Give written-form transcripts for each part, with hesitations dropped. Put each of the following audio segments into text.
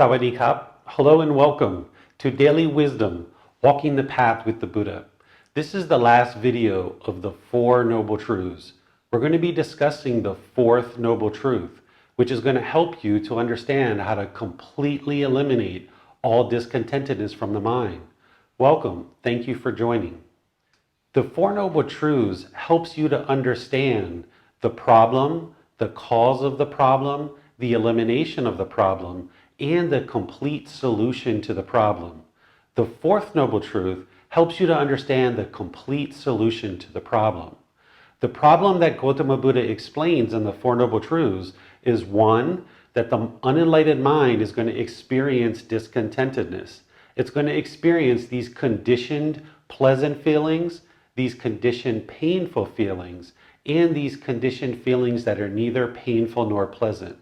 Sawadee Kap. Hello and welcome to Daily Wisdom, Walking the Path with the Buddha. This is the last video of the Four Noble Truths. We're going to be discussing the fourth Noble Truth, which is going to help you to understand how to completely eliminate all discontentedness from the mind. Welcome. Thank you for joining. The Four Noble Truths helps you to understand the problem, the cause of the problem, the elimination of the problem, and the complete solution to the problem. The fourth Noble Truth helps you to understand the complete solution to the problem. The problem that Gautama Buddha explains in the Four Noble Truths is one, that the unenlightened mind is going to experience discontentedness. It's going to experience these conditioned pleasant feelings, these conditioned painful feelings, and these conditioned feelings that are neither painful nor pleasant.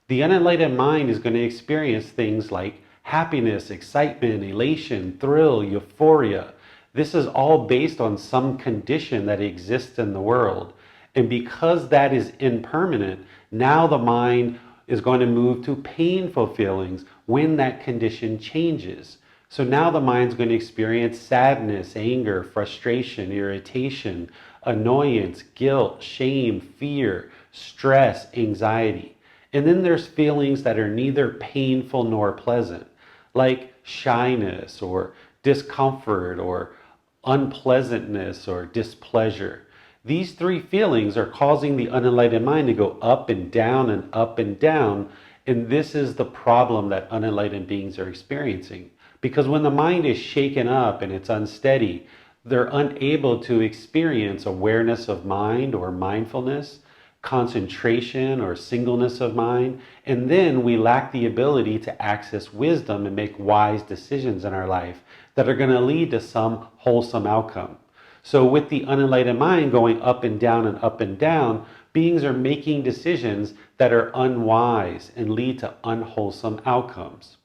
The unenlightened mind is going to experience things like happiness, excitement, elation, thrill, euphoria. This is all based on some condition that exists in the world. And because that is impermanent, now the mind is going to move to painful feelings when that condition changes. So now the mind's going to experience sadness, anger, frustration, irritation, annoyance, guilt, shame, fear, stress, anxiety. And then there's feelings that are neither painful nor pleasant, like shyness or discomfort or unpleasantness or displeasure. These three feelings are causing the unenlightened mind to go up and down and up and down. And this is the problem that unenlightened beings are experiencing. Because when the mind is shaken up and it's unsteady, they're unable to experience awareness of mind or mindfulness, concentration or singleness of mind, and then we lack the ability to access wisdom and make wise decisions in our life that are going to lead to some wholesome outcome. So with the unenlightened mind going up and down, beings are making decisions that are unwise and lead to unwholesome outcomes.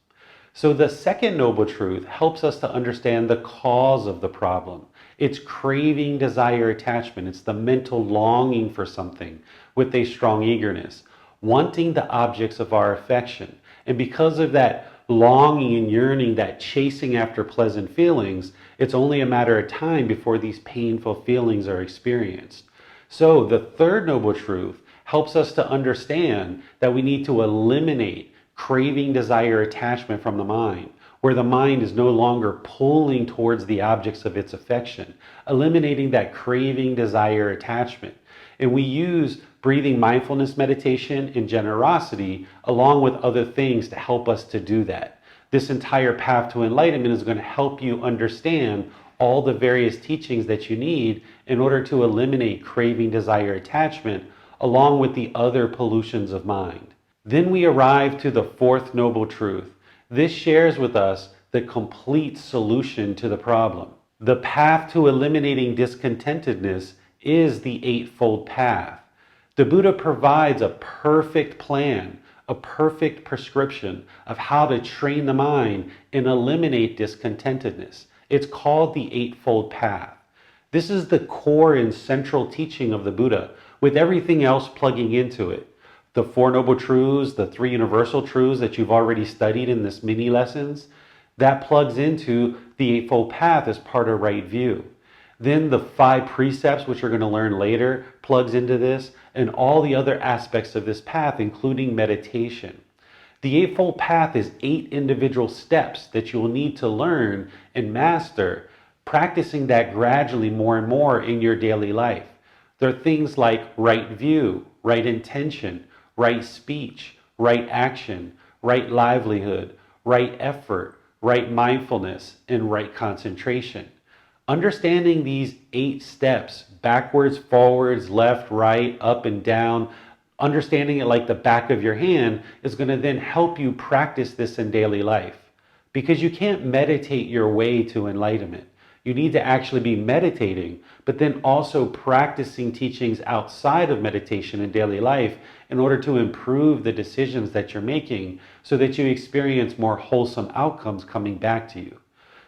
So the second Noble Truth helps us to understand the cause of the problem. It's craving, desire, attachment. It's the mental longing for something with a strong eagerness, wanting the objects of our affection. And because of that longing and yearning, that chasing after pleasant feelings, it's only a matter of time before these painful feelings are experienced. So the third Noble Truth helps us to understand that we need to eliminate craving, desire, attachment from the mind, where the mind is no longer pulling towards the objects of its affection, eliminating that craving, desire, attachment. And we use breathing mindfulness meditation and generosity along with other things to help us to do that. This entire path to enlightenment is going to help you understand all the various teachings that you need in order to eliminate craving, desire, attachment, along with the other pollutions of mind. Then we arrive to the fourth Noble Truth. This shares with us the complete solution to the problem. The path to eliminating discontentedness is the Eightfold Path. The Buddha provides a perfect plan, a perfect prescription of how to train the mind and eliminate discontentedness. It's called the Eightfold Path. This is the core and central teaching of the Buddha, with everything else plugging into it. The Four Noble Truths, the three universal truths that you've already studied in this mini lessons, that plugs into the Eightfold Path as part of right view. Then the 5 precepts, which we're going to learn later, plugs into this, and all the other aspects of this path, including meditation. The Eightfold Path is 8 individual steps that you will need to learn and master, practicing that gradually more and more in your daily life. There are things like right view, right intention, right speech, right action, right livelihood, right effort, right mindfulness, and right concentration. Understanding these 8 steps, backwards, forwards, left, right, up and down, understanding it like the back of your hand is going to then help you practice this in daily life. Because you can't meditate your way to enlightenment. You need to actually be meditating, but then also practicing teachings outside of meditation in daily life in order to improve the decisions that you're making so that you experience more wholesome outcomes coming back to you.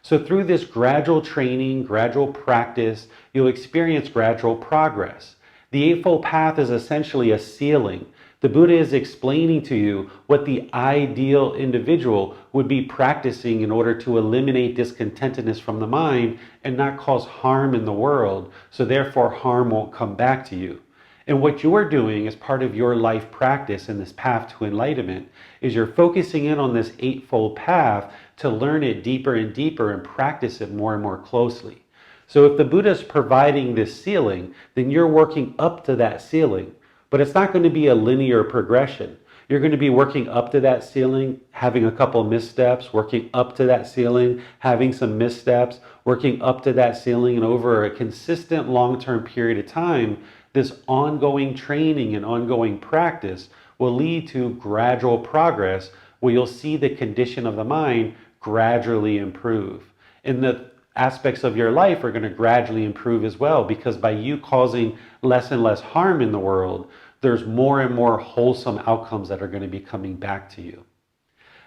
So through this gradual training, gradual practice, you'll experience gradual progress. The Eightfold Path is essentially a ceiling. The Buddha is explaining to you what the ideal individual would be practicing in order to eliminate discontentedness from the mind and not cause harm in the world, so therefore harm won't come back to you. And what you're doing as part of your life practice in this path to enlightenment is you're focusing in on this Eightfold Path to learn it deeper and deeper and practice it more and more closely. So if the Buddha is providing this ceiling, then you're working up to that ceiling. But it's not going to be a linear progression. You're going to be working up to that ceiling, having a couple missteps, working up to that ceiling, having some missteps, working up to that ceiling, and over a consistent long-term period of time, this ongoing training and ongoing practice will lead to gradual progress where you'll see the condition of the mind gradually improve. And the aspects of your life are going to gradually improve as well, because by you causing less and less harm in the world, there's more and more wholesome outcomes that are going to be coming back to you.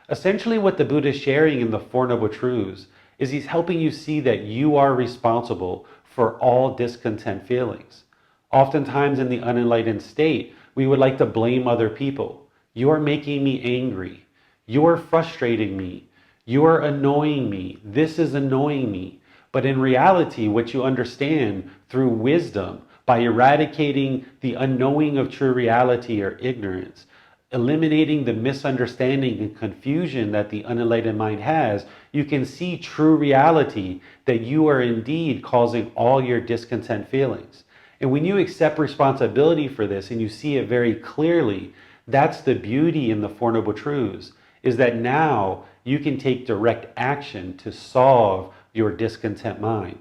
Essentially, what the Buddha is sharing in the Four Noble Truths is he's helping you see that you are responsible for all discontent feelings. Oftentimes in the unenlightened state, we would like to blame other people. You're making me angry. You're frustrating me. You're annoying me. This is annoying me. But in reality, what you understand through wisdom, by eradicating the unknowing of true reality or ignorance, eliminating the misunderstanding and confusion that the unenlightened mind has, you can see true reality that you are indeed causing all your discontent feelings. And when you accept responsibility for this and you see it very clearly, that's the beauty in the Four Noble Truths, is that now you can take direct action to solve your discontent mind.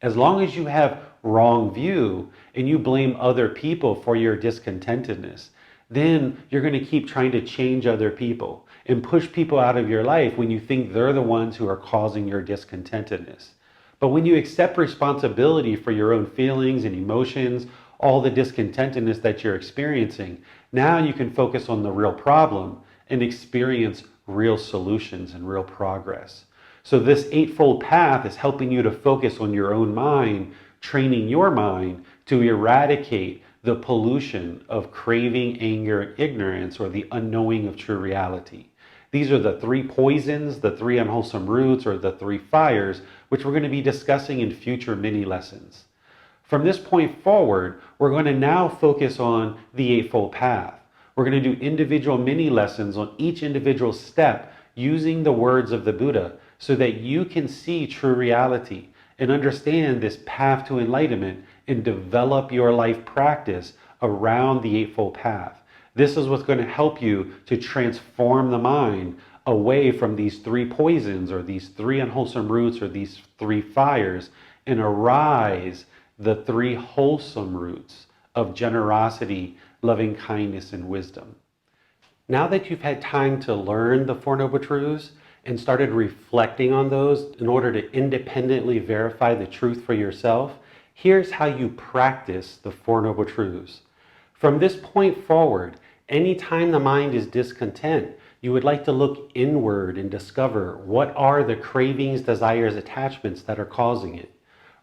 As long as you have wrong view and you blame other people for your discontentedness, then you're going to keep trying to change other people and push people out of your life when you think they're the ones who are causing your discontentedness. But when you accept responsibility for your own feelings and emotions, all the discontentedness that you're experiencing, now you can focus on the real problem and experience real solutions and real progress. So this Eightfold Path is helping you to focus on your own mind, training your mind to eradicate the pollution of craving, anger, and ignorance, or the unknowing of true reality. These are the three poisons, the three unwholesome roots, or the three fires, which we're going to be discussing in future mini lessons. From this point forward, we're going to now focus on the Eightfold Path. We're going to do individual mini lessons on each individual step using the words of the Buddha so that you can see true reality and understand this path to enlightenment and develop your life practice around the Eightfold Path. This is what's going to help you to transform the mind away from these three poisons or these three unwholesome roots or these three fires and arise the three wholesome roots of generosity, loving kindness, and wisdom. Now that you've had time to learn the Four Noble Truths and started reflecting on those in order to independently verify the truth for yourself, here's how you practice the Four Noble Truths. From this point forward, anytime the mind is discontent, you would like to look inward and discover what are the cravings, desires, attachments that are causing it.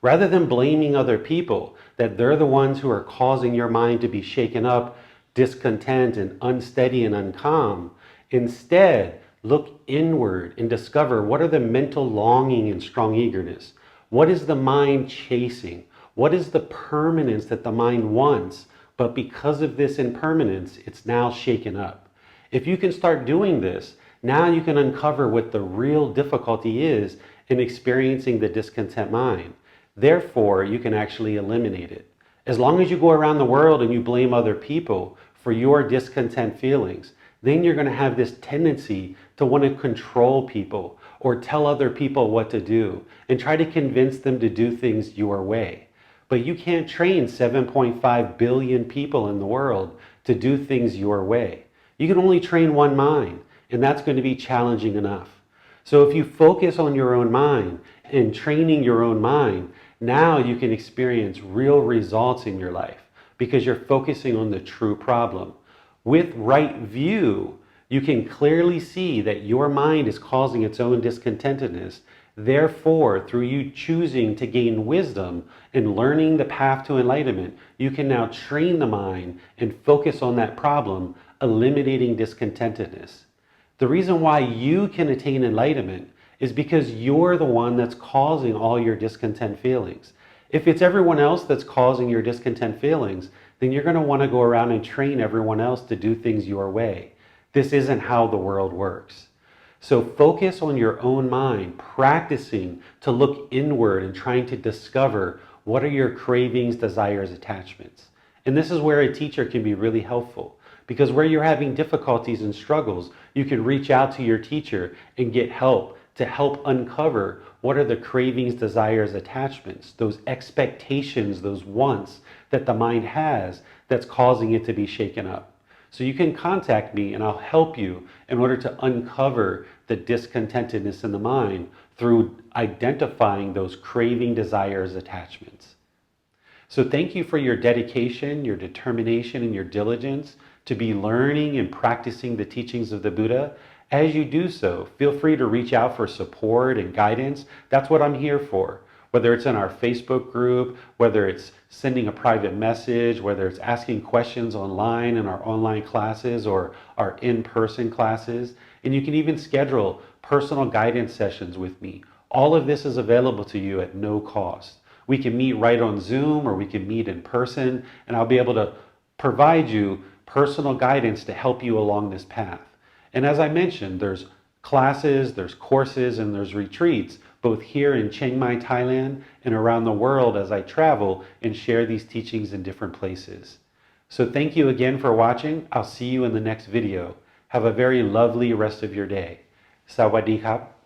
Rather than blaming other people that they're the ones who are causing your mind to be shaken up, discontent, and unsteady and uncalm, instead look inward and discover what are the mental longing and strong eagerness. What is the mind chasing? What is the permanence that the mind wants? But because of this impermanence, it's now shaken up. If you can start doing this, now you can uncover what the real difficulty is in experiencing the discontent mind. Therefore, you can actually eliminate it. As long as you go around the world and you blame other people for your discontent feelings, then you're going to have this tendency to want to control people or tell other people what to do and try to convince them to do things your way. But you can't train 7.5 billion people in the world to do things your way. You can only train one mind, and that's going to be challenging enough. So if you focus on your own mind and training your own mind, now you can experience real results in your life because you're focusing on the true problem. With right view, you can clearly see that your mind is causing its own discontentedness. Therefore, through you choosing to gain wisdom and learning the path to enlightenment, you can now train the mind and focus on that problem, eliminating discontentedness. The reason why you can attain enlightenment is because you're the one that's causing all your discontent feelings. If it's everyone else that's causing your discontent feelings, then you're going to want to go around and train everyone else to do things your way. This isn't how the world works. So focus on your own mind, practicing to look inward and trying to discover what are your cravings, desires, attachments. And this is where a teacher can be really helpful, because where you're having difficulties and struggles, you can reach out to your teacher and get help to help uncover what are the cravings, desires, attachments, those expectations, those wants that the mind has that's causing it to be shaken up. So you can contact me and I'll help you in order to uncover the discontentedness in the mind through identifying those craving, desires, attachments. So thank you for your dedication, your determination, and your diligence to be learning and practicing the teachings of the Buddha. As you do so, feel free to reach out for support and guidance. That's what I'm here for. Whether it's in our Facebook group, whether it's sending a private message, whether it's asking questions online in our online classes or our in-person classes. And you can even schedule personal guidance sessions with me. All of this is available to you at no cost. We can meet right on Zoom or we can meet in person, and I'll be able to provide you personal guidance to help you along this path. And as I mentioned, there's classes, there's courses, and there's retreats, both here in Chiang Mai, Thailand, and around the world as I travel and share these teachings in different places. So thank you again for watching. I'll see you in the next video. Have a very lovely rest of your day. Sawadee krap.